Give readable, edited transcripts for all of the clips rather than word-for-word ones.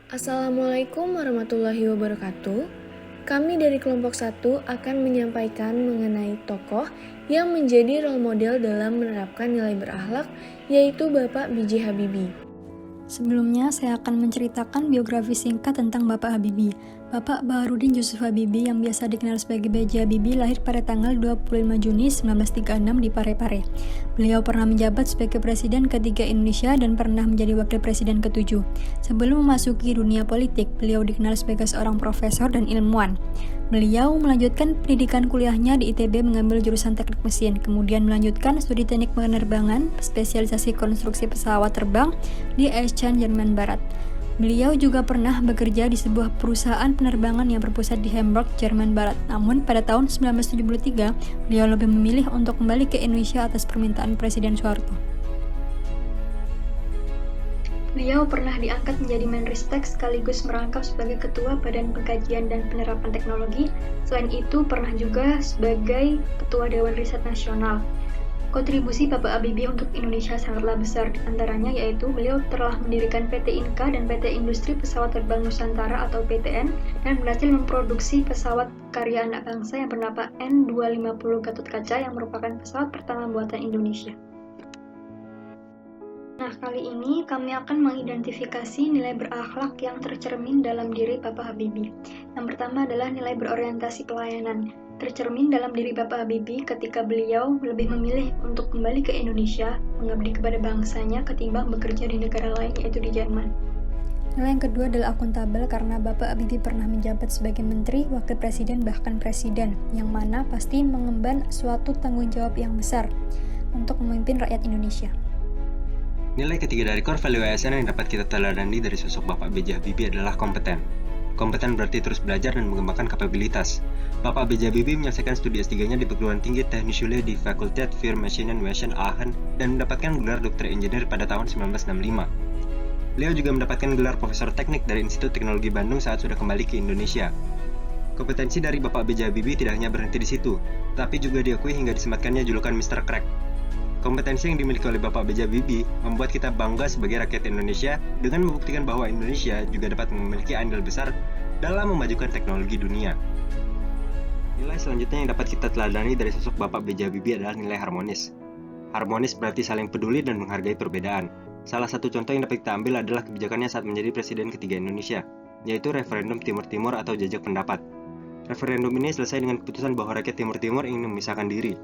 Assalamualaikum warahmatullahi wabarakatuh. Kami dari kelompok 1 akan menyampaikan mengenai tokoh yang menjadi role model dalam menerapkan nilai berakhlak, yaitu Bapak B.J. Habibie. Sebelumnya, saya akan menceritakan biografi singkat tentang Bapak Habibie. Bapak Baharudin Yusuf Habibie yang biasa dikenal sebagai B.J. Habibie lahir pada tanggal 25 Juni 1936 di Parepare. Beliau pernah menjabat sebagai Presiden ketiga Indonesia dan pernah menjadi Wakil Presiden ke-7. Sebelum memasuki dunia politik, beliau dikenal sebagai seorang profesor dan ilmuwan. Beliau melanjutkan pendidikan kuliahnya di ITB mengambil jurusan teknik mesin, kemudian melanjutkan studi teknik penerbangan, spesialisasi konstruksi pesawat terbang di Eschen, Jerman Barat. Beliau juga pernah bekerja di sebuah perusahaan penerbangan yang berpusat di Hamburg, Jerman Barat. Namun pada tahun 1973, beliau lebih memilih untuk kembali ke Indonesia atas permintaan Presiden Soeharto. Beliau pernah diangkat menjadi Menristek sekaligus merangkap sebagai Ketua Badan Pengkajian dan Penerapan Teknologi. Selain itu, pernah juga sebagai Ketua Dewan Riset Nasional. Kontribusi Bapak Habibie untuk Indonesia sangatlah besar, antaranya yaitu beliau telah mendirikan PT Inka dan PT Industri Pesawat Terbang Nusantara atau PTN dan berhasil memproduksi pesawat karya anak bangsa yang bernama N250 Gatotkaca yang merupakan pesawat pertama buatan Indonesia. Nah, kali ini kami akan mengidentifikasi nilai berakhlak yang tercermin dalam diri Bapak Habibie. Yang pertama adalah nilai berorientasi pelayanan. Tercermin dalam diri Bapak Habibie ketika beliau lebih memilih untuk kembali ke Indonesia, mengabdi kepada bangsanya ketimbang bekerja di negara lain, yaitu di Jerman. Nilai yang kedua adalah akuntabel karena Bapak Habibie pernah menjabat sebagai menteri, wakil presiden, bahkan presiden, yang mana pasti mengemban suatu tanggung jawab yang besar untuk memimpin rakyat Indonesia. Nilai ketiga dari core value ASN yang dapat kita teladani dari sosok Bapak B.J. Habibie adalah kompeten. Kompeten berarti terus belajar dan mengembangkan kapabilitas. Bapak B.J. Habibie menyelesaikan studi S3-nya di perguruan tinggi Technische di Fakultät für Maschinenwesen Aachen dan mendapatkan gelar dokter engineer pada tahun 1965. Beliau juga mendapatkan gelar profesor teknik dari Institut Teknologi Bandung saat sudah kembali ke Indonesia. Kompetensi dari Bapak B.J. Habibie tidak hanya berhenti di situ, tapi juga diakui hingga disematkannya julukan Mr. Crack. Kompetensi yang dimiliki oleh Bapak B.J. Habibie membuat kita bangga sebagai rakyat Indonesia dengan membuktikan bahwa Indonesia juga dapat memiliki andil besar dalam memajukan teknologi dunia. Nilai selanjutnya yang dapat kita teladani dari sosok Bapak B.J. Habibie adalah nilai harmonis. Harmonis berarti saling peduli dan menghargai perbedaan. Salah satu contoh yang dapat kita ambil adalah kebijakannya saat menjadi Presiden ketiga Indonesia, yaitu referendum Timur Timur atau jajak pendapat. Referendum ini selesai dengan keputusan bahwa rakyat Timur Timur ingin memisahkan diri.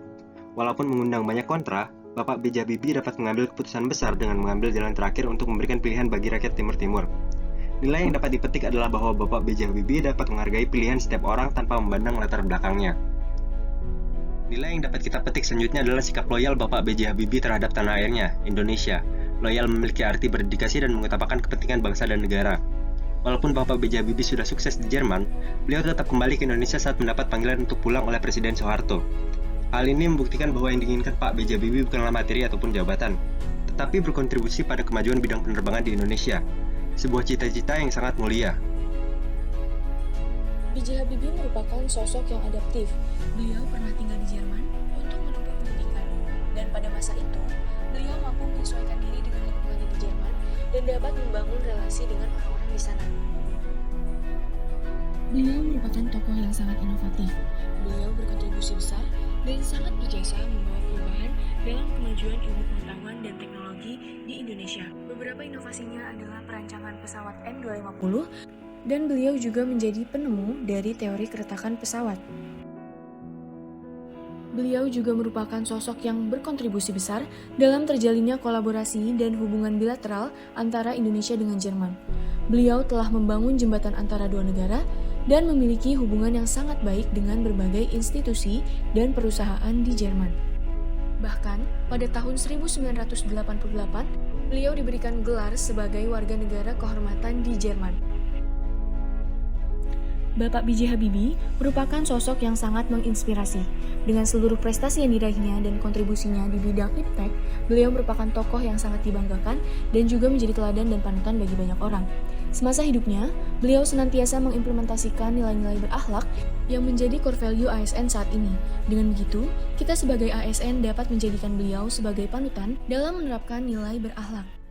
Walaupun mengundang banyak kontra, Bapak B.J. Habibie dapat mengambil keputusan besar dengan mengambil jalan terakhir untuk memberikan pilihan bagi rakyat Timur Timur. Nilai yang dapat dipetik adalah bahwa Bapak B.J. Habibie dapat menghargai pilihan setiap orang tanpa memandang latar belakangnya. Nilai yang dapat kita petik selanjutnya adalah sikap loyal Bapak B.J. Habibie terhadap tanah airnya, Indonesia. Loyal memiliki arti berdedikasi dan mengutamakan kepentingan bangsa dan negara. Walaupun Bapak B.J. Habibie sudah sukses di Jerman, beliau tetap kembali ke Indonesia saat mendapat panggilan untuk pulang oleh Presiden Soeharto. Hal ini membuktikan bahwa yang diinginkan Pak B.J. Habibie bukanlah materi ataupun jabatan, tetapi berkontribusi pada kemajuan bidang penerbangan di Indonesia, sebuah cita-cita yang sangat mulia. B.J. Habibie merupakan sosok yang adaptif. Beliau pernah tinggal di Jerman untuk menempuh pendidikan, dan pada masa itu, beliau mampu menyesuaikan diri dengan lingkungannya di Jerman dan dapat membangun relasi dengan orang-orang di sana. Beliau merupakan tokoh yang sangat inovatif. Beliau berkontribusi besar dan sangat berjasa membawa perubahan dalam kemajuan ilmu pengetahuan dan teknologi di Indonesia. Beberapa inovasinya adalah perancangan pesawat N250 dan beliau juga menjadi penemu dari teori keretakan pesawat. Beliau juga merupakan sosok yang berkontribusi besar dalam terjalinnya kolaborasi dan hubungan bilateral antara Indonesia dengan Jerman. Beliau telah membangun jembatan antara dua negara dan memiliki hubungan yang sangat baik dengan berbagai institusi dan perusahaan di Jerman. Bahkan, pada tahun 1988, beliau diberikan gelar sebagai warga negara kehormatan di Jerman. Bapak B.J. Habibie merupakan sosok yang sangat menginspirasi. Dengan seluruh prestasi yang diraihnya dan kontribusinya di bidang iptek, beliau merupakan tokoh yang sangat dibanggakan dan juga menjadi teladan dan panutan bagi banyak orang. Semasa hidupnya, beliau senantiasa mengimplementasikan nilai-nilai berakhlak yang menjadi core value ASN saat ini. Dengan begitu, kita sebagai ASN dapat menjadikan beliau sebagai panutan dalam menerapkan nilai berakhlak.